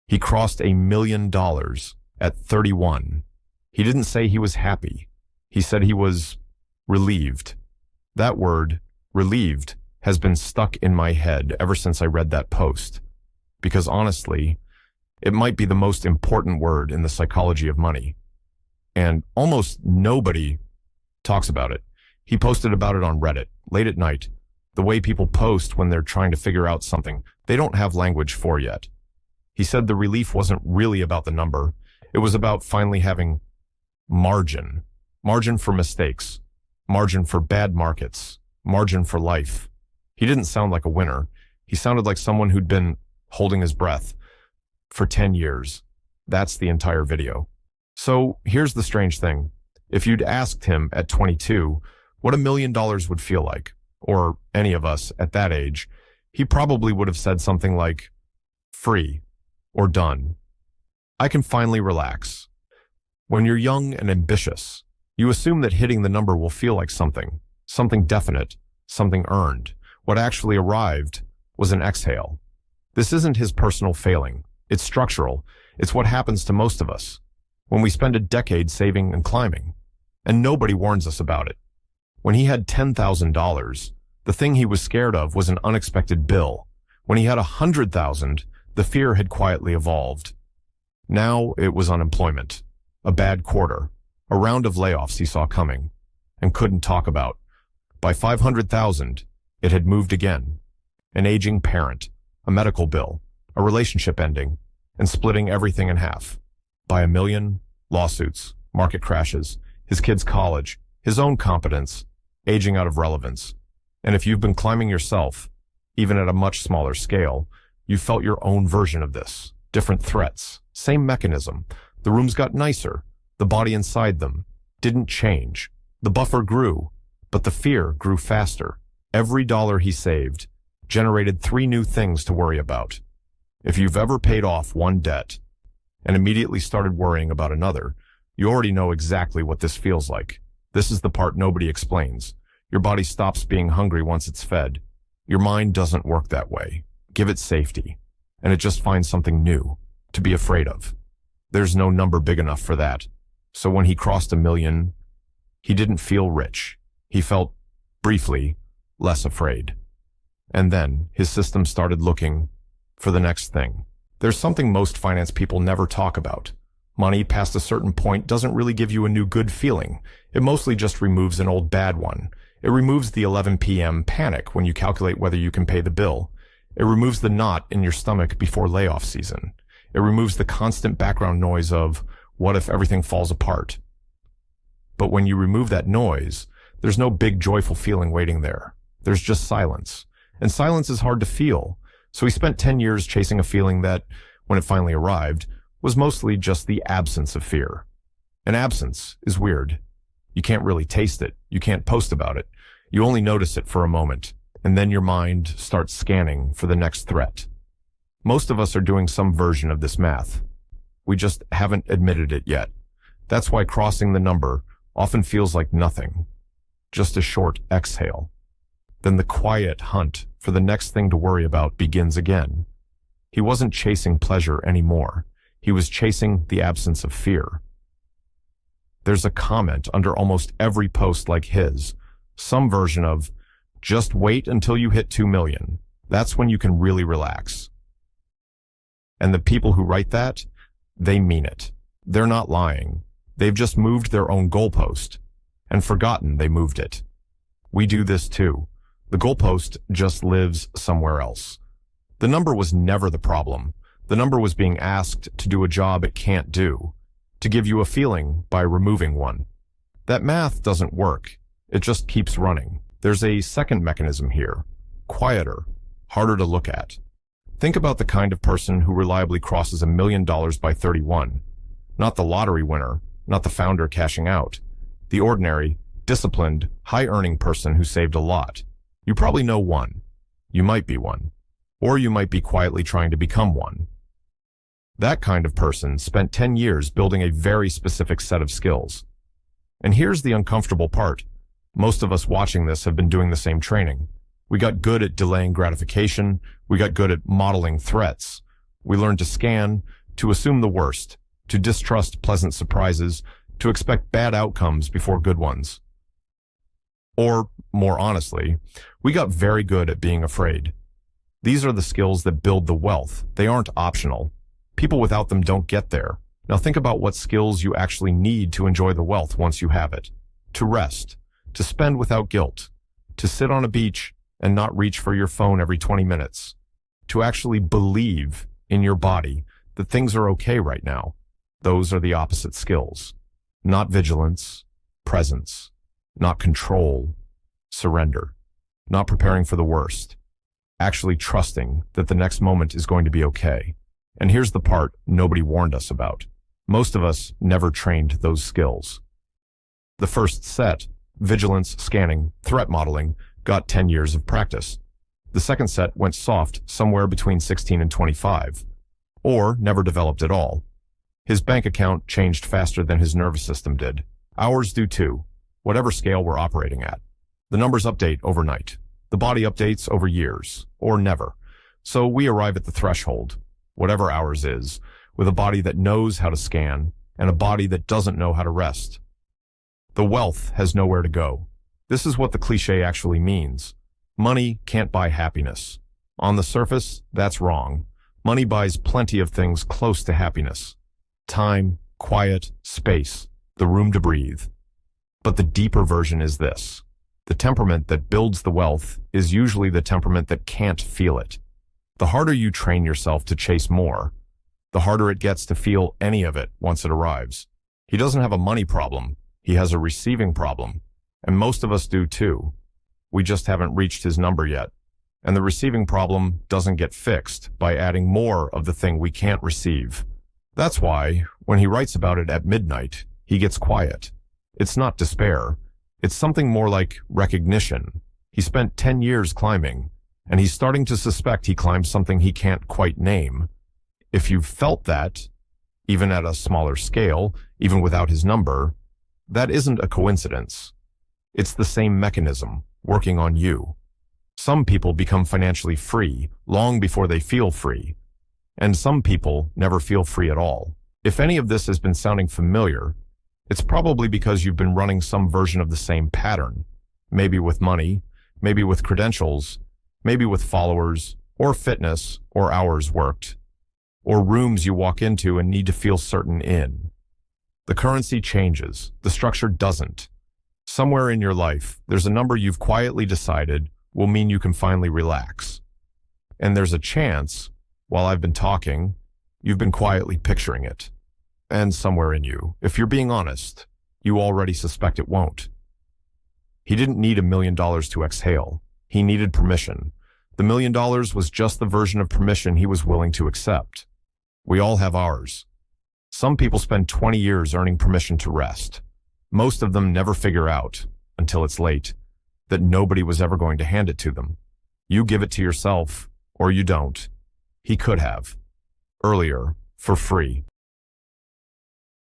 He crossed $1 million at 31. He didn't say he was happy. He said he was relieved. That word, relieved, has been stuck in my head ever since I read that post. Because honestly, it might be the most important word in the psychology of money. And almost nobody talks about it. He posted about it on Reddit, late at night. The way people post when they're trying to figure out something they don't have language for yet. He said the relief wasn't really about the number. It was about finally having margin. Margin for mistakes. Margin for bad markets. Margin for life. He didn't sound like a winner. He sounded like someone who'd been holding his breath for 10 years. That's the entire video. So here's the strange thing. If you'd asked him at 22 what $1 million would feel like, or any of us at that age, he probably would have said something like, free, or done. I can finally relax. When you're young and ambitious, you assume that hitting the number will feel like something definite, something earned. What actually arrived was an exhale. This isn't his personal failing. It's structural. It's what happens to most of us when we spend a decade saving and climbing. And nobody warns us about it. When he had $10,000, the thing he was scared of was an unexpected bill. When he had $100,000, the fear had quietly evolved. Now it was unemployment, a bad quarter, a round of layoffs he saw coming and couldn't talk about. By $500,000, it had moved again. An aging parent, a medical bill, a relationship ending, and splitting everything in half. By $1 million, lawsuits, market crashes, his kids' college, his own competence, aging out of relevance. And if you've been climbing yourself, even at a much smaller scale, you felt your own version of this. Different threats, same mechanism. The rooms got nicer. The body inside them didn't change. The buffer grew, but the fear grew faster. Every dollar he saved generated 3 new things to worry about. If you've ever paid off one debt and immediately started worrying about another, you already know exactly what this feels like. This is the part nobody explains. Your body stops being hungry once it's fed. Your mind doesn't work that way. Give it safety, and it just finds something new to be afraid of. There's no number big enough for that. So when he crossed $1 million, he didn't feel rich. He felt, briefly, less afraid. And then his system started looking for the next thing. There's something most finance people never talk about. Money past a certain point doesn't really give you a new good feeling. It mostly just removes an old bad one. It removes the 11 p.m. panic when you calculate whether you can pay the bill. It removes the knot in your stomach before layoff season. It removes the constant background noise of, what if everything falls apart? But when you remove that noise, there's no big joyful feeling waiting there. There's just silence. And silence is hard to feel. So he spent 10 years chasing a feeling that, when it finally arrived, was mostly just the absence of fear. And absence is weird. You can't really taste it. You can't post about it. You only notice it for a moment, and then your mind starts scanning for the next threat. Most of us are doing some version of this math. We just haven't admitted it yet. That's why crossing the number often feels like nothing. Just a short exhale. Then the quiet hunt for the next thing to worry about begins again. He wasn't chasing pleasure anymore. He was chasing the absence of fear. There's a comment under almost every post like his, some version of, just wait until you hit 2 million. That's when you can really relax. And the people who write that, they mean it. They're not lying. They've just moved their own goalpost and forgotten they moved it. We do this too. The goalpost just lives somewhere else. The number was never the problem. The number was being asked to do a job it can't do, to give you a feeling by removing one. That math doesn't work. It just keeps running. There's a second mechanism here, quieter, harder to look at. Think about the kind of person who reliably crosses $1 million by 31. Not the lottery winner, not the founder cashing out. The ordinary, disciplined, high-earning person who saved a lot. You probably know one. You might be one. Or you might be quietly trying to become one. That kind of person spent 10 years building a very specific set of skills. And here's the uncomfortable part. Most of us watching this have been doing the same training. We got good at delaying gratification. We got good at modeling threats. We learn to scan, to assume the worst, to distrust pleasant surprises, to expect bad outcomes before good ones. Or, more honestly, we got very good at being afraid. These are the skills that build the wealth. They aren't optional. People without them don't get there. Now think about what skills you actually need to enjoy the wealth once you have it. To rest, to spend without guilt, to sit on a beach and not reach for your phone every 20 minutes, to actually believe in your body that things are okay right now. Those are the opposite skills. Not vigilance, presence, not control, surrender, not preparing for the worst, actually trusting that the next moment is going to be okay. And here's the part nobody warned us about. Most of us never trained those skills. The first set, vigilance, scanning, threat modeling, got 10 years of practice. The second set went soft somewhere between 16 and 25, or never developed at all. His bank account changed faster than his nervous system did. Ours do too, whatever scale we're operating at. The numbers update overnight. The body updates over years, or never. So we arrive at the threshold, whatever ours is, with a body that knows how to scan and a body that doesn't know how to rest. The wealth has nowhere to go. This is what the cliche actually means. Money can't buy happiness. On the surface, that's wrong. Money buys plenty of things close to happiness. Time, quiet, space, the room to breathe. But the deeper version is this. The temperament that builds the wealth is usually the temperament that can't feel it. The harder you train yourself to chase more, the harder it gets to feel any of it once it arrives. He doesn't have a money problem. He has a receiving problem. And most of us do too. We just haven't reached his number yet. And the receiving problem doesn't get fixed by adding more of the thing we can't receive. That's why, when he writes about it at midnight, he gets quiet. It's not despair. It's something more like recognition. He spent 10 years climbing, and he's starting to suspect he climbed something he can't quite name. If you've felt that, even at a smaller scale, even without his number, that isn't a coincidence. It's the same mechanism working on you. Some people become financially free long before they feel free, and some people never feel free at all. If any of this has been sounding familiar, it's probably because you've been running some version of the same pattern, maybe with money, maybe with credentials, maybe with followers, or fitness, or hours worked, or rooms you walk into and need to feel certain in. The currency changes, the structure doesn't. Somewhere in your life, there's a number you've quietly decided will mean you can finally relax. And there's a chance, while I've been talking, you've been quietly picturing it. And somewhere in you, if you're being honest, you already suspect it won't. He didn't need $1 million to exhale. He needed permission. The $1 million was just the version of permission he was willing to accept. We all have ours. Some people spend 20 years earning permission to rest. Most of them never figure out, until it's late, that nobody was ever going to hand it to them. You give it to yourself, or you don't. He could have. Earlier, for free.